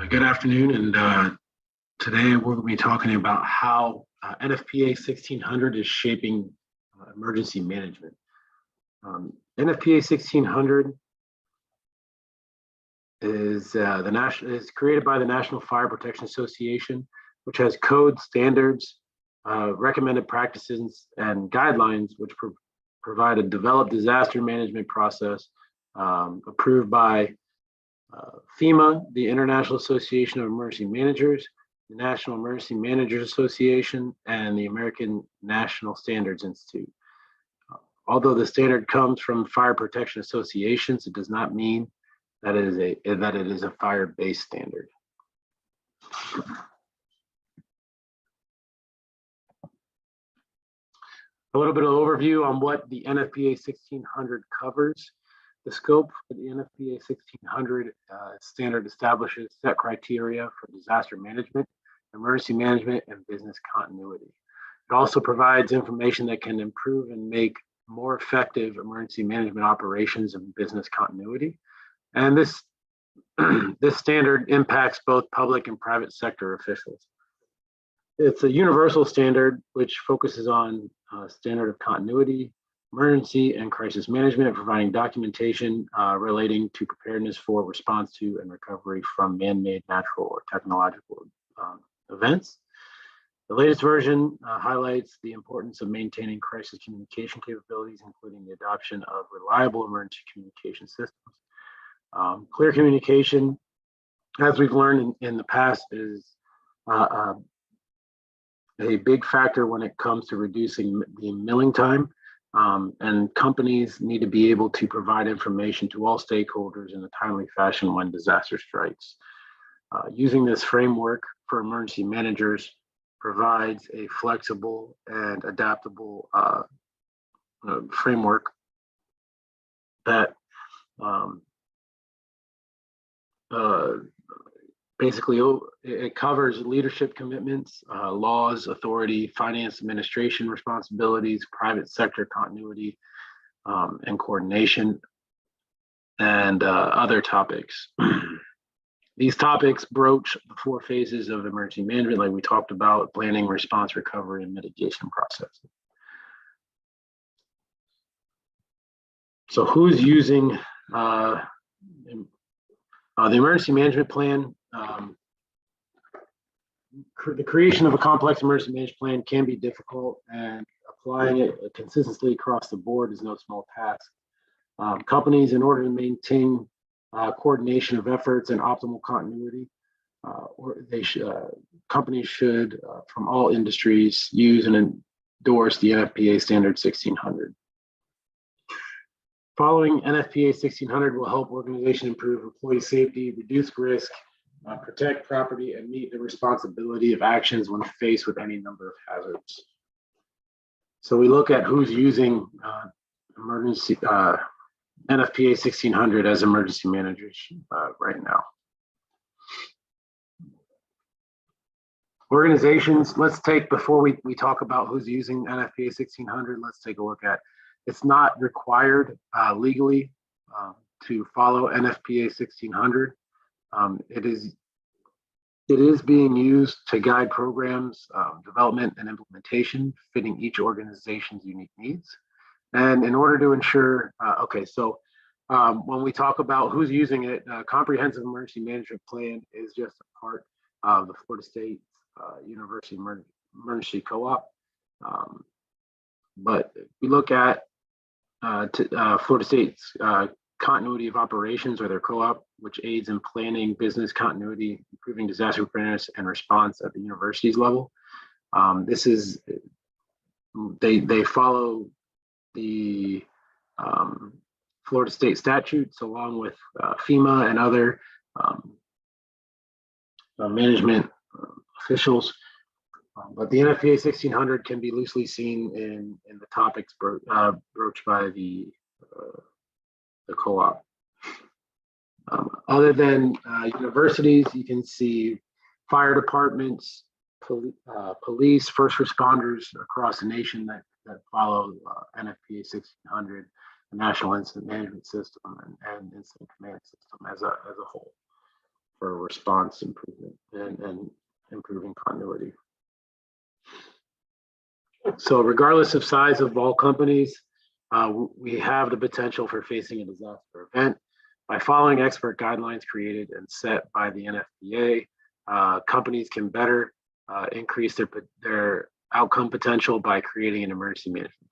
Good afternoon, and today we're going to be talking about how NFPA 1600 is shaping emergency management. NFPA 1600 is created by the National Fire Protection Association, which has code standards, recommended practices, and guidelines which provide a developed disaster management process approved by FEMA, the International Association of Emergency Managers, the National Emergency Managers Association, and the American National Standards Institute. Although the standard comes from fire protection associations, it does not mean that it is a fire-based standard. A little bit of overview on what the NFPA 1600 covers. The scope for the NFPA 1600 standard establishes set criteria for disaster management, emergency management, and business continuity. It also provides information that can improve and make more effective emergency management operations and business continuity. And this standard impacts both public and private sector officials. It's a universal standard which focuses on standard of continuity, emergency and crisis management, providing documentation relating to preparedness for, response to, and recovery from man-made, natural, or technological events. The latest version highlights the importance of maintaining crisis communication capabilities, including the adoption of reliable emergency communication systems. Clear communication, as we've learned in the past, is a big factor when it comes to reducing the milling time. And companies need to be able to provide information to all stakeholders in a timely fashion when disaster strikes. Using this framework for emergency managers provides a flexible and adaptable framework that basically it covers leadership commitments, laws, authority, finance, administration responsibilities, private sector continuity and coordination, and other topics. These topics broach the 4 phases of emergency management, like we talked about: planning, response, recovery, and mitigation process. So who's using the emergency management plan? The creation of a complex emergency management plan can be difficult, and applying it consistently across the board is no small task. Companies, in order to maintain coordination of efforts and optimal continuity, companies should, from all industries, use and endorse the NFPA standard 1600. Following NFPA 1600 will help organizations improve employee safety, reduce risk, protect property, and meet the responsibility of actions when faced with any number of hazards. So we look at who's using NFPA 1600 as emergency managers right now. Organizations, let's take, before we talk about who's using NFPA 1600, let's take a look at, it's not required legally to follow NFPA 1600. It is being used to guide programs, development and implementation, fitting each organization's unique needs. And in order to ensure, when we talk about who's using it, comprehensive emergency management plan is just a part of the Florida State University Emergency Co-op. But we look at Florida State's continuity of operations, or their co-op, which aids in planning business continuity, improving disaster preparedness and response at the university's level. They follow the Florida State statutes along with FEMA and other management officials. But the NFPA 1600 can be loosely seen in the topics broached by the co-op. Other than universities, you can see fire departments, police, first responders across the nation that follow NFPA 1600, the National Incident Management System, and Incident Command System as a whole. for response improvement and improving continuity. So regardless of size of all companies, we have the potential for facing a disaster event. By following expert guidelines created and set by the NFPA, companies can better increase their outcome potential by creating an emergency management